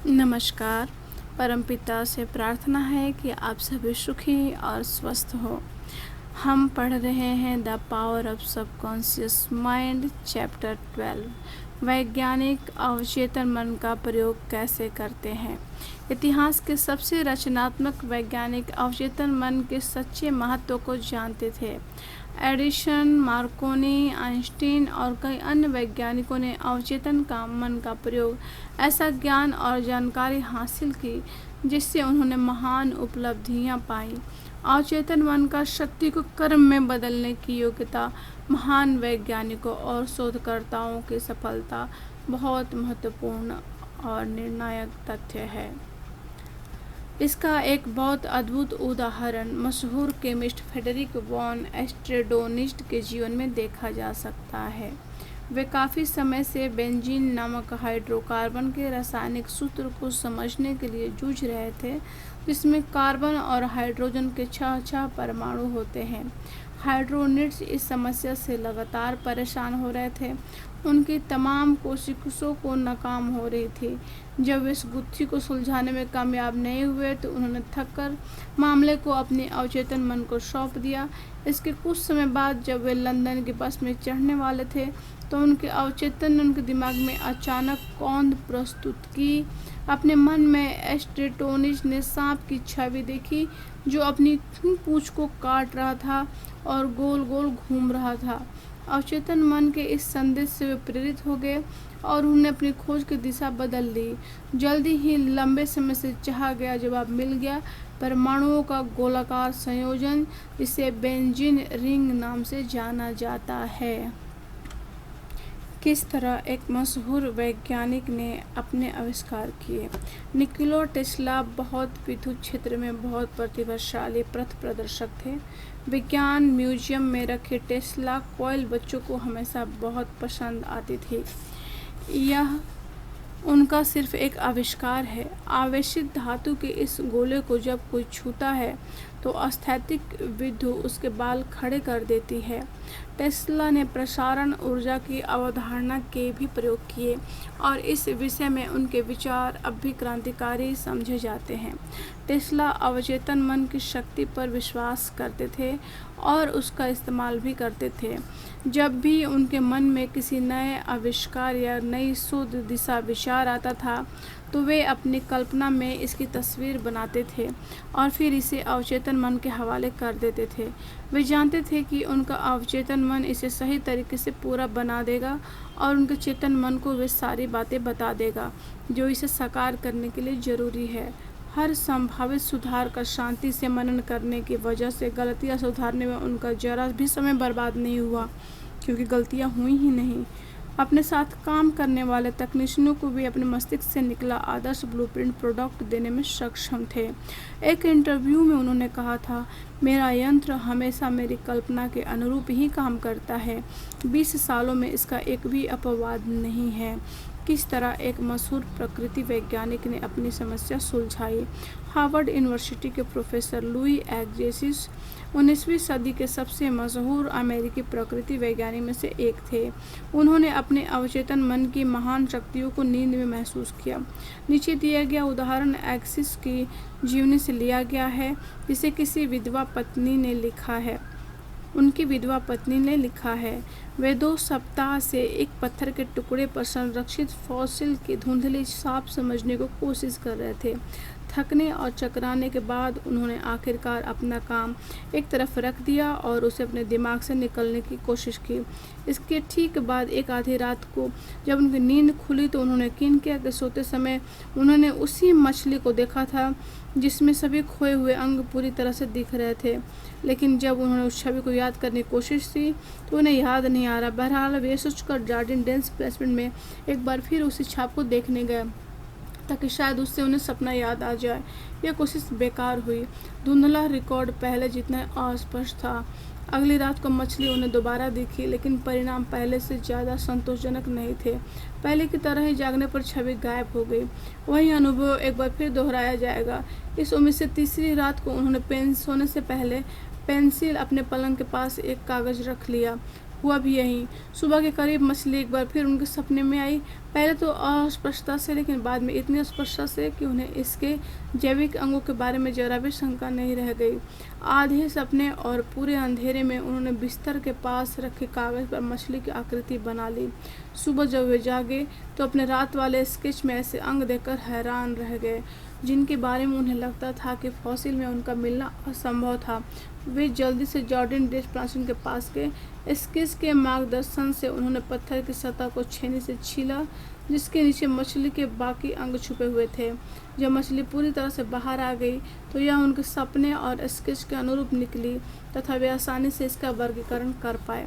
नमस्कार। परमपिता से प्रार्थना है कि आप सभी सुखी और स्वस्थ हो। हम पढ़ रहे हैं the power of subconscious mind chapter 12। वैज्ञानिक अवचेतन मन का प्रयोग कैसे करते हैं। इतिहास के सबसे रचनात्मक वैज्ञानिक अवचेतन मन के सच्चे महत्व को जानते थे। एडिसन, मार्कोनी, आइंस्टीन और कई अन्य वैज्ञानिकों ने अवचेतन मन का प्रयोग ऐसा ज्ञान और जानकारी हासिल की जिससे उन्होंने महान उपलब्धियां पाई। अवचेतन मन का शक्ति को कर्म में बदलने की योग्यता महान वैज्ञानिकों और शोधकर्ताओं की सफलता बहुत महत्वपूर्ण और निर्णायक तथ्य है। इसका एक बहुत अद्भुत उदाहरण मशहूर केमिस्ट फ्रेडरिक वॉन एस्ट्रेडोनिस्ट के जीवन में देखा जा सकता है। वे काफ़ी समय से बेंजीन नामक हाइड्रोकार्बन के रासायनिक सूत्र को समझने के लिए जूझ रहे थे, जिसमें कार्बन और हाइड्रोजन के 6 परमाणु होते हैं। हाइड्रोनिट्स इस समस्या से लगातार परेशान हो रहे थे। उनकी तमाम कोशिशों को नाकाम हो रही थी। जब वे इस गुत्थी को सुलझाने में कामयाब नहीं हुए तो उन्होंने थककर मामले को अपने अवचेतन मन को सौंप दिया। इसके कुछ समय बाद जब वे लंदन की बस में चढ़ने वाले थे तो उनके अवचेतन ने उनके दिमाग में अचानक कौंध प्रस्तुत की। अपने मन में एस्ट्रेटोनिस ने सांप की छवि देखी जो अपनी पूंछ को काट रहा था और गोल गोल घूम रहा था। अवचेतन मन के इस संदेश से वे प्रेरित हो गए और उन्होंने अपनी खोज की दिशा बदल ली। जल्दी ही लंबे समय से चाहा गया जवाब मिल गया, परमाणुओं का गोलाकार संयोजन, जिसे बेंजीन रिंग नाम से जाना जाता है। किस तरह एक मशहूर वैज्ञानिक ने अपने आविष्कार किए। निकोला टेस्ला बहुत विद्युत क्षेत्र में बहुत प्रतिभाशाली पथ प्रदर्शक थे। विज्ञान म्यूजियम में रखे टेस्ला कॉइल बच्चों को हमेशा बहुत पसंद आती थी। यह उनका सिर्फ एक आविष्कार है। आवेशित धातु के इस गोले को जब कोई छूता है तो अस्थैतिक विद्युत उसके बाल खड़े कर देती है। टेस्ला ने प्रसारण ऊर्जा की अवधारणा के भी प्रयोग किए और इस विषय में उनके विचार अब भी क्रांतिकारी समझे जाते हैं। टेस्ला अवचेतन मन की शक्ति पर विश्वास करते थे और उसका इस्तेमाल भी करते थे। जब भी उनके मन में किसी नए आविष्कार या नई शोध दिशा विचार आता था तो वे अपनी कल्पना में इसकी तस्वीर बनाते थे और फिर इसे अवचेतन मन के हवाले कर देते थे। वे जानते थे कि उनका अवचेतन मन इसे सही तरीके से पूरा बना देगा और उनके चेतन मन को वे सारी बातें बता देगा जो इसे साकार करने के लिए ज़रूरी है। हर संभावित सुधार का शांति से मनन करने की वजह से गलतियाँ सुधारने में उनका जरा भी समय बर्बाद नहीं हुआ, क्योंकि गलतियाँ हुई ही नहीं। अपने साथ काम करने वाले तकनीशियनों को भी अपने मस्तिष्क से निकला आदर्श ब्लूप्रिंट प्रोडक्ट देने में सक्षम थे। एक इंटरव्यू में उन्होंने कहा था, मेरा यंत्र हमेशा मेरी कल्पना के अनुरूप ही काम करता है। 20 सालों में इसका एक भी अपवाद नहीं है। किस तरह एक मशहूर प्रकृति वैज्ञानिक ने अपनी समस्या सुलझाई। हार्वर्ड यूनिवर्सिटी के प्रोफेसर लुई अगेसिस 19वीं सदी के सबसे मशहूर अमेरिकी प्रकृति वैज्ञानिक में से एक थे। उन्होंने अपने अवचेतन मन की महान शक्तियों को नींद में महसूस किया। नीचे दिया गया उदाहरण अगेसिस की जीवनी से लिया गया है, जिसे किसी विधवा पत्नी ने लिखा है। उनकी विधवा पत्नी ने लिखा है, वे 2 सप्ताह से एक पत्थर के टुकड़े पर संरक्षित फॉसिल की धुंधली छाप समझने को कोशिश कर रहे थे। थकने और चकराने के बाद उन्होंने आखिरकार अपना काम एक तरफ रख दिया और उसे अपने दिमाग से निकलने की कोशिश की। इसके ठीक बाद एक आधी रात को जब उनकी नींद खुली तो उन्होंने यकीन किया कि सोते समय उन्होंने उसी मछली को देखा था जिसमें सभी खोए हुए अंग पूरी तरह से दिख रहे थे। लेकिन जब उन्होंने उस छवि को याद करने की कोशिश की तो उन्हें याद नहीं आ रहा। बहरहाल वे सोचकर जार्डिन डेंस प्लेसमेंट में एक बार फिर उसी छाप को देखने गए ताकि शायद उससे उन्हें सपना याद आ जाए। यह कोशिश बेकार हुई। धुंधला रिकॉर्ड पहले जितना अस्पष्ट था। अगली रात को मछली उन्हें दोबारा दिखी, लेकिन परिणाम पहले से ज़्यादा संतोषजनक नहीं थे। पहले की तरह ही जागने पर छवि गायब हो गई। वही अनुभव एक बार फिर दोहराया जाएगा। इस उम्मीद से तीसरी रात को उन्होंने सोने से पहले पेंसिल अपने पलंग के पास एक कागज़ रख लिया। हुआ भी यही। सुबह के करीब मछली एक बार फिर उनके सपने में आई, पहले तो अस्पष्टता से, लेकिन बाद में इतनी स्पष्टता से कि उन्हें इसके जैविक अंगों के बारे में जरा भी शंका नहीं रह गई। आधे सपने और पूरे अंधेरे में उन्होंने बिस्तर के पास रखे कागज पर मछली की आकृति बना ली। सुबह जब वे जागे तो अपने रात वाले स्केच में ऐसे अंग देखकर हैरान रह गए जिनके बारे में उन्हें लगता था कि फॉसिल में उनका मिलना असंभव था। वे जल्दी से जॉर्डन डेस प्लासन के पास गए। स्केच के मार्गदर्शन से उन्होंने पत्थर की सतह को छेनी से छीला जिसके नीचे मछली के बाकी अंग छुपे हुए थे। जब मछली पूरी तरह से बाहर आ गई तो यह उनके सपने और स्केच के अनुरूप निकली तथा वे आसानी से इसका वर्गीकरण कर पाए।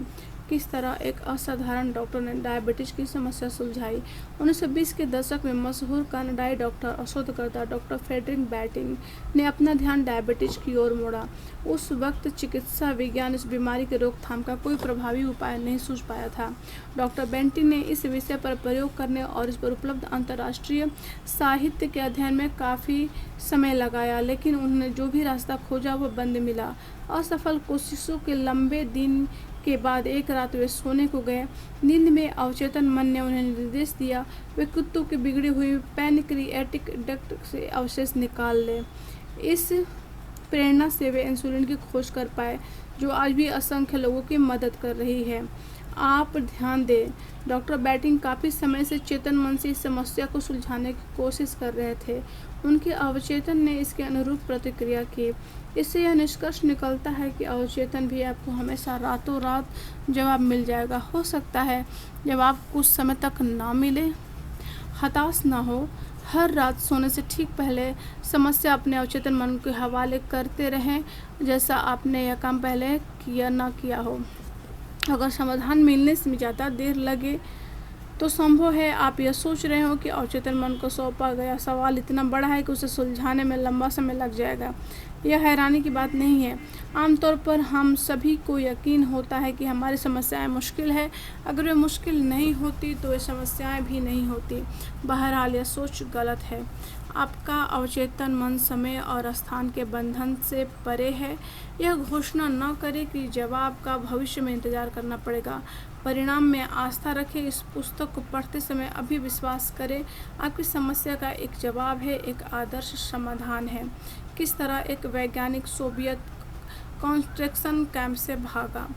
किस तरह एक असाधारण डॉक्टर ने डायबिटीज की समस्या सुलझाई। 1920 के दशक में मशहूर कनाडाई डॉक्टर और शोधकर्ता डॉक्टर फ्रेडरिक बैटिंग ने अपना ध्यान डायबिटीज की ओर मोड़ा। उस वक्त चिकित्सा विज्ञान इस बीमारी के रोकथाम का कोई प्रभावी उपाय नहीं सूझ पाया था। डॉक्टर बेंटिंग ने इस विषय पर प्रयोग करने और इस पर उपलब्ध अंतर्राष्ट्रीय साहित्य के अध्ययन में काफ़ी समय लगाया, लेकिन उन्होंने जो भी रास्ता खोजा वह बंद मिला। असफल कोशिशों के लंबे दिन के बाद एक रात वे सोने को गए। नींद में अवचेतन मन ने उन्हें निर्देश दिया वे कुत्तों की बिगड़ी हुई पैनक्रिएटिक डक्ट से अवशेष निकाल लें। इस प्रेरणा से वे इंसुलिन की खोज कर पाए जो आज भी असंख्य लोगों की मदद कर रही है। आप ध्यान दें, डॉक्टर बैटिंग काफ़ी समय से चेतन मन से इस समस्या को सुलझाने की कोशिश कर रहे थे। उनके अवचेतन ने इसके अनुरूप प्रतिक्रिया की। इससे यह निष्कर्ष निकलता है कि अवचेतन भी आपको हमेशा रातों रात जवाब मिल जाएगा। हो सकता है जवाब कुछ समय तक ना मिले। हताश ना हो, हर रात सोने से ठीक पहले समस्या अपने अवचेतन मन के हवाले करते रहें जैसा आपने यह काम पहले किया ना किया हो। अगर समाधान मिलने में ज़्यादा देर लगे तो संभव है आप यह सोच रहे हो कि अवचेतन मन को सौंपा गया सवाल इतना बड़ा है कि उसे सुलझाने में लंबा समय लग जाएगा। यह हैरानी की बात नहीं है। आमतौर पर हम सभी को यकीन होता है कि हमारी समस्याएं मुश्किल है। अगर वे मुश्किल नहीं होती तो ये समस्याएं भी नहीं होती। बहरहाल यह सोच गलत है। आपका अवचेतन मन समय और स्थान के बंधन से परे है। यह घोषणा न करे कि जवाब का भविष्य में इंतजार करना पड़ेगा। परिणाम में आस्था रखें। इस पुस्तक को पढ़ते समय अभी विश्वास करें आपकी समस्या का एक जवाब है, एक आदर्श समाधान है। किस तरह एक वैज्ञानिक सोवियत कंसंट्रेशन कैंप से भागा।